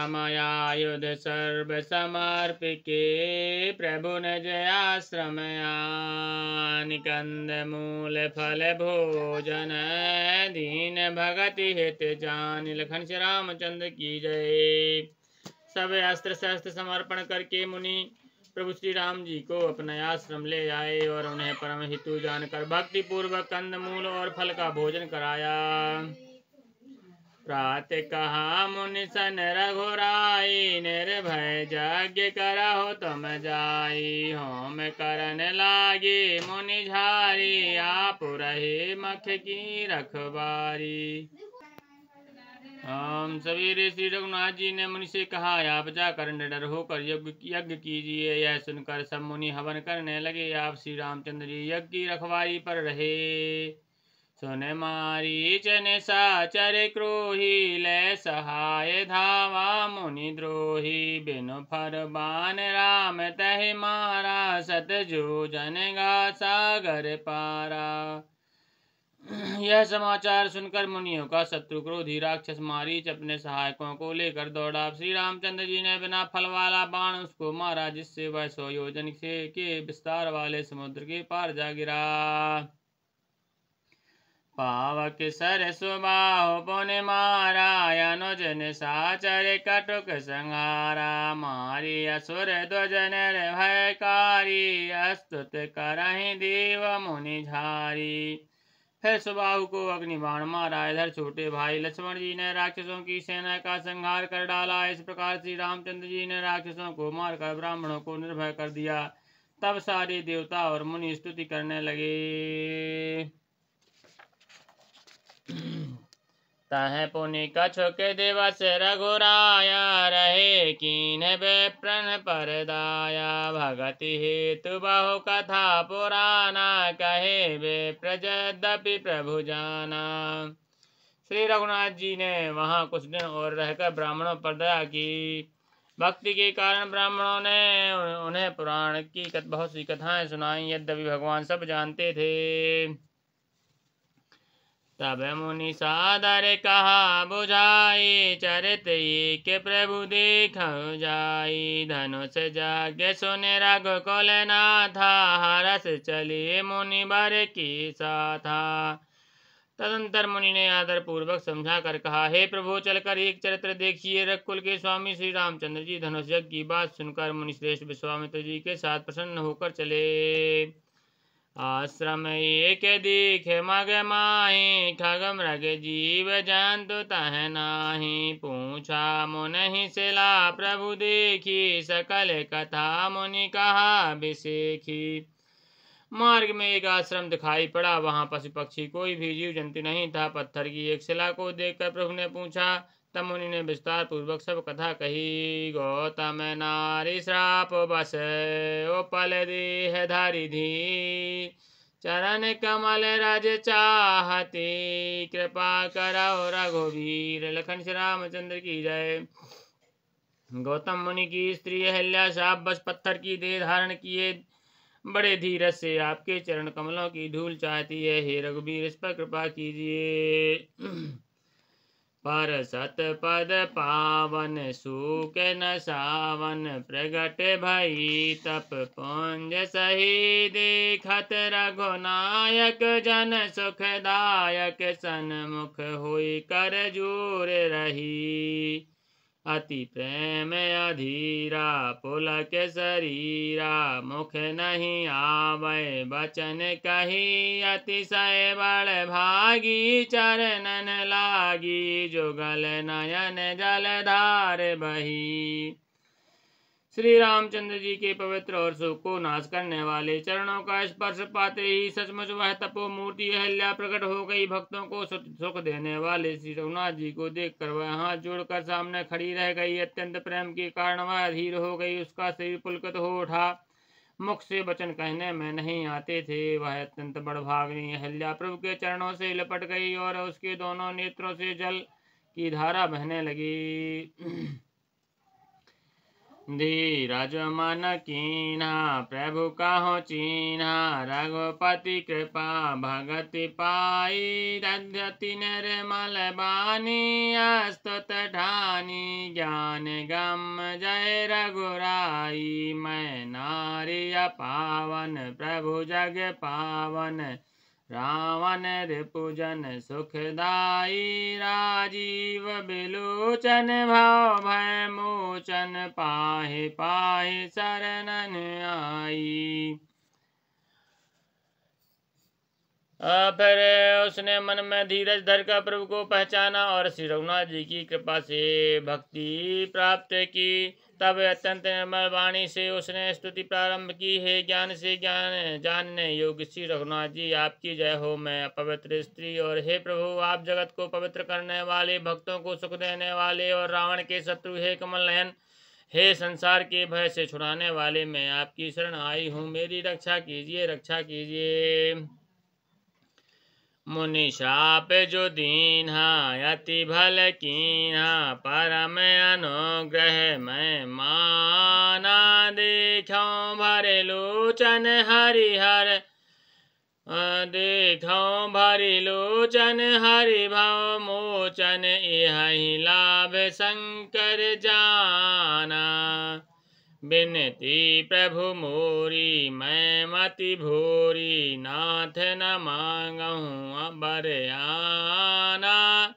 रामायुध सर्व समर्पिके प्रभु निज आश्रमया निकंद मूल फल भोजन दीन भगति हित जान। लखन श्री रामचंद्र की जय। सब अस्त्र शस्त्र समर्पण करके मुनि प्रभु श्री राम जी को अपने आश्रम ले आए और उन्हें परम हितु जानकर भक्ति पूर्वक कंद मूल और फल का भोजन कराया। प्रातः कहा मुनि सन रघुराई निर्भय यज्ञ करहो तुम जाई। होम करन लागे मुनि झारी आप रहे मख की रखबारी। सभी ऋषि रघुनाथ जी ने मुनि से कहा आप जाकर निडर होकर यज्ञ कीजिए। यह सुनकर सब मुनि हवन करने लगे। आप श्री रामचंद्र जी यज्ञ की रखवारी पर रहे। सुन मारीच निशाचर क्रोही ले सहाय धावा मुनि द्रोही। बिनु फर बान राम तहि मारा सत जो जन गा सागर पारा। यह समाचार सुनकर मुनियों का शत्रु क्रोधी राक्षस मारीच अपने सहायकों को लेकर दौड़ा। श्री रामचंद्र जी ने बिना फल वाला बाण उसको मारा जिससे वह 100 योजन के विस्तार वाले समुद्र के पार जा गिरा। पावक सरस बाहु पुनि मारा अनुज निशाचर कटुक संहारा। मारी असुर ध्वज निर्भयकारी अस्तुत करहि देव मुनि झारी। फिर सुबाहु को अग्निबाण मारा। इधर छोटे भाई लक्ष्मण जी ने राक्षसों की सेना का संहार कर डाला। इस प्रकार श्री रामचंद्र जी ने राक्षसों को मारकर ब्राह्मणों को निर्भय कर दिया। तब सारे देवता और मुनि स्तुति करने लगे। तह पुनि कछुक दिवस रघुराया रहे कीन विप्रन पर दाया। भगति हेतु बहु कथा पुराना कहे विप्र यद्यपि प्रभु जाना। श्री रघुनाथ जी ने वहाँ कुछ दिन और रहकर ब्राह्मणों पर दया की। भक्ति के कारण ब्राह्मणों ने उन्हें पुराण की बहुत सी कथाएं सुनाई। यद्यपि भगवान सब जानते थे। तब मुनि सादर कहा बुझाई चरित के प्रभु देख जाई। धनुष जाग्ञ सुने रघुकुल नाथा हरस चले मुनि बर की साथा। तदंतर मुनि ने आदर पूर्वक समझा कर कहा हे प्रभु चलकर एक चरित्र देखिए। रघुकुल के स्वामी श्री रामचंद्र जी धनुष यज्ञ की बात सुनकर मुनि श्रेष्ठ विश्वामित्र जी के साथ प्रसन्न होकर चले। आश्रम एक दीख मग माही खग मृग जीव जंतु तह नाही। पूछा मुनि शिला प्रभु देखी सकल कथा मुनि कहा बिसेखी। मार्ग में एक आश्रम दिखाई पड़ा। वहां पशु पक्षी कोई भी जीव जंतु नहीं था। पत्थर की एक शिला को देखकर प्रभु ने पूछा। तब मुनि ने विस्तार पूर्वक सब कथा कही। गौतम नारी श्राप बस उपल देह धारी धी। चरण कमल रज चाहती कृपा करो रघुवीर। लखन श्री रामचंद्र की जय। गौतम मुनि की स्त्री अहिल्या शाप बस पत्थर की देह धारण किए बड़े धीरज से आपके चरण कमलों की धूल चाहती है। हे रघुवीर इस पर कृपा कीजिए। पर सत पद पावन सूक न सावन प्रगट भई तप पुंज सही देखत रघुनायक जन सुखदायक सन्मुख होई कर जोर रही। अति प्रेम अधीरा पुलक शरीरा मुख नहीं आवे बचन कही। अतिशय बड़ भागी चरणन लागी जुगल नयन जलधार बही। श्री रामचंद्र जी के पवित्र और सुख को नाश करने वाले चरणों का स्पर्श पाते ही सचमुच वह तपो मूर्ति अहिल्या प्रकट हो गई। भक्तों को सुख देने वाले श्री रघुनाथ जी को देखकर वह हाथ जोड़कर सामने खड़ी रह गई। अत्यंत प्रेम के कारण वह अधीर हो गई। उसका शरीर पुलकित हो उठा। मुख से वचन कहने में नहीं आते थे। वह अत्यंत बड़भागिनी अहिल्या प्रभु के चरणों से लिपट गई और उसके दोनों नेत्रों से जल की धारा बहने लगी। धीरज मन कीन्हा प्रभु कहो चीन्हा, रघुपति कृपा भगति पाई। दध्यति निर्मल बानी अस्तुत ठानी, ज्ञान गम जय रघुराई। मैं नारी पावन प्रभु जग पावन, रावण रिपुजन सुखदाई। राजीव बिलोचन भव भय मोचन, पाहि पाहि शरणन आई। फिर उसने मन में धीरज धरकर प्रभु को पहचाना और श्री रघुनाथ जी की कृपा से भक्ति प्राप्त की। तब अत्यंत निर्मल वाणी से उसने स्तुति प्रारंभ की। हे ज्ञान से ज्ञान जानने योग्य श्री रघुनाथ जी, आपकी जय हो। मैं अपवित्र स्त्री, और हे प्रभु आप जगत को पवित्र करने वाले, भक्तों को सुख देने वाले और रावण के शत्रु हे कमल नयन, हे संसार के भय से छुड़ाने वाले, मैं आपकी शरण आई हूँ। मेरी रक्षा कीजिए, रक्षा कीजिए। मुनि शाप जो दीन्हा, अति भल कीन्हा, परम अनुग्रह मैं माना। देखो भरे लोचन हरिहर, देखो भरी लोचन हरि भव मोचन। यही लाभ शंकर जाना, बिनती प्रभु मोरी मैं मति भोरी। नाथ न मांगहूँ अबर आना,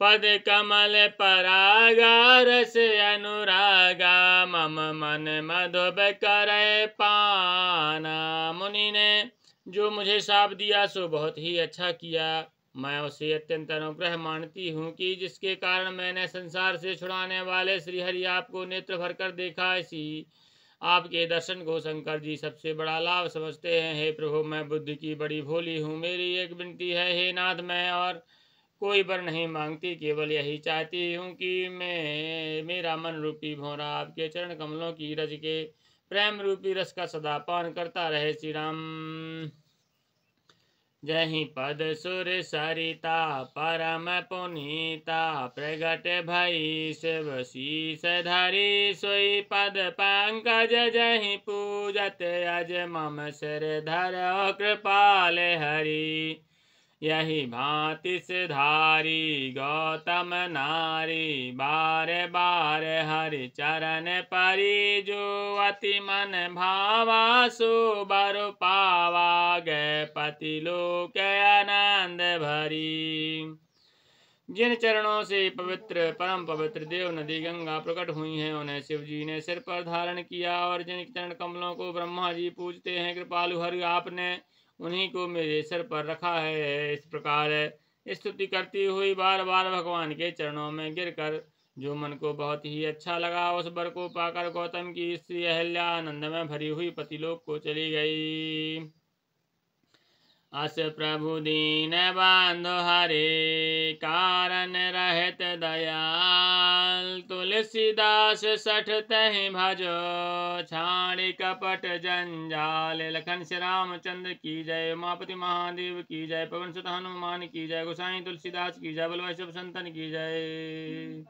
पद कमल परागा रस अनुरागा। मम मन मधुब करे पाना। मुनि ने जो मुझे शाप दिया सो बहुत ही अच्छा किया। मैं उसे अत्यंत अनुग्रह मानती हूँ कि जिसके कारण मैंने संसार से छुड़ाने वाले श्री हरि आपको नेत्र भर कर देखा। इसी आपके दर्शन को शंकर जी सबसे बड़ा लाभ समझते हैं। हे प्रभु मैं बुद्धि की बड़ी भोली हूँ। मेरी एक विनती है, हे नाथ, मैं और कोई वर नहीं मांगती, केवल यही चाहती हूँ कि मेरा मन रूपी भौरा आपके चरण कमलों की रज के प्रेम रूपी रस का सदा पान करता रहे। श्री राम। जहि पद सुर सरिता परम पुनीता, प्रगट भई शिव शीस धरी। सोई पद पंकज जहि पूजत अज, मम सिर धरो कृपाल हरि। यही भांति सिधारी गौतम नारी, बार बार हरि चरण परी। जो अति मन भावा सो बर पावा, गए पति लोक आनंद भरी। जिन चरणों से पवित्र परम पवित्र देव नदी गंगा प्रकट हुई है, उन्हें शिव जी ने सिर पर धारण किया। और जिन चरण कमलों को ब्रह्मा जी पूजते हैं, कृपालु हरि आपने उन्हीं को मेरे सिर पर रखा है। इस प्रकार स्तुति करती हुई बार बार भगवान के चरणों में गिरकर जो मन को बहुत ही अच्छा लगा, उस वर को पाकर गौतम की स्त्री अहल्या आनंद में भरी हुई पतिलोक को चली गई। अस प्रभु दीन बांधो हरे, कारण रहत दयाल। तुलसीदास सठ तहि भजो, छाड़ी कपट जंजाल। लखन श्री रामचंद्र की जय, उमापति महादेव की जय, पवन सुत हनुमान की जय, गोसाई तुलसीदास की जय, बल वैष्णव संतन की जय।